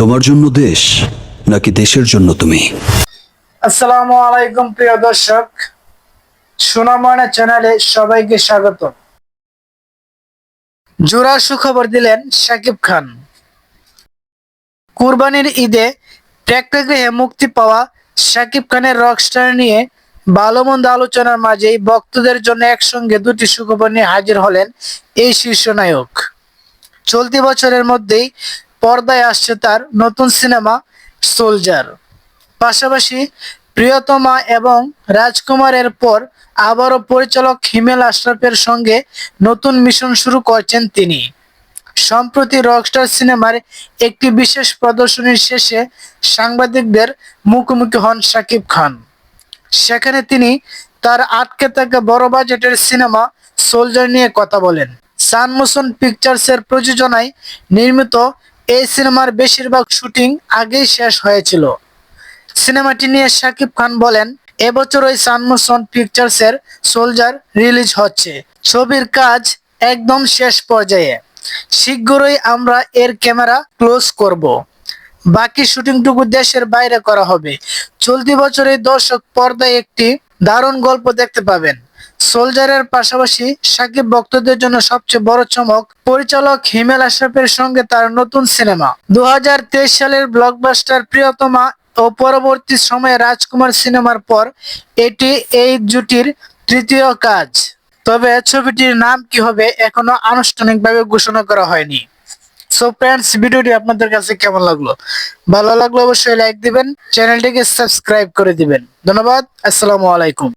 তোমার জন্য দেশ নাকি দেশের জন্য তুমি? আসসালামু আলাইকুম প্রিয় দর্শক, সোনাময়না চ্যানেলে সবাইকে স্বাগত। জোড়া সুখবর দিলেন শাকিব খান। কুরবানির ঈদে প্রেক্ষাগৃহে মুক্তি পাওয়া শাকিব খানের রকস্টার নিয়ে ভালো মন্দ আলোচনার মাঝেই ভক্তদের জন্য একসঙ্গে দুটি সুখবর নিয়ে হাজির হলেন এই শীর্ষ নায়ক। চলতি বছরের মধ্যেই পর্দায় আসছে তার নতুন সিনেমা সোলজার। পাশাপাশি প্রিয়তমা এবং রাজকুমারের পর আবারও পরিচালক হিমেল আশরাফের সঙ্গে নতুন মিশন শুরু করছেন তিনি। সম্প্রতি রকস্টার সিনেমার একটি বিশেষ প্রদর্শনীর শেষে সাংবাদিকদের মুখোমুখি হন শাকিব খান। সেখানে তিনি তার আটকে থাকা বড় বাজেটের সিনেমা সোলজার নিয়ে কথা বলেন। সান মোশন পিকচার্সের প্রযোজনায় নির্মিত এই সিনেমার বেশিরভাগ শুটিং আগেই শেষ হয়েছিল। সিনেমাটি নিয়ে শাকিব খান বলেন, এবছর ওই সান মোশন পিকচার্সের সোলজার রিলিজ হচ্ছে। ছবির কাজ একদম শেষ পর্যায়ে। শীঘ্রই আমরা এর ক্যামেরা ক্লোজ করব। বাকি শুটিংটুকু দেশের বাইরে করা হবে। চলতি বছরে দর্শক পর্দায় একটি দারুণ গল্প দেখতে পাবেন। সোলজারের পাশাপাশি শাকিব ভক্তদের জন্য সবচেয়ে বড় চমক পরিচালক হিমেল আশরাফের সঙ্গে তার নতুন সিনেমা। 2023 সালের ব্লকবাস্টার প্রিয়তমা ও পরবর্তী সময়ে রাজকুমার সিনেমার পর এটি এই জুটির তৃতীয় কাজ। তবে ছবিটির নাম কি হবে এখনো আনুষ্ঠানিকভাবে ঘোষণা করা হয়নি। সো ফ্রেন্ডস, ভিডিওটি আপনাদের কাছে কেমন লাগলো? ভালো লাগলে অবশ্যই লাইক দিবেন, চ্যানেলটিকে সাবস্ক্রাইব করে দিবেন। ধন্যবাদ। আসসালামু আলাইকুম।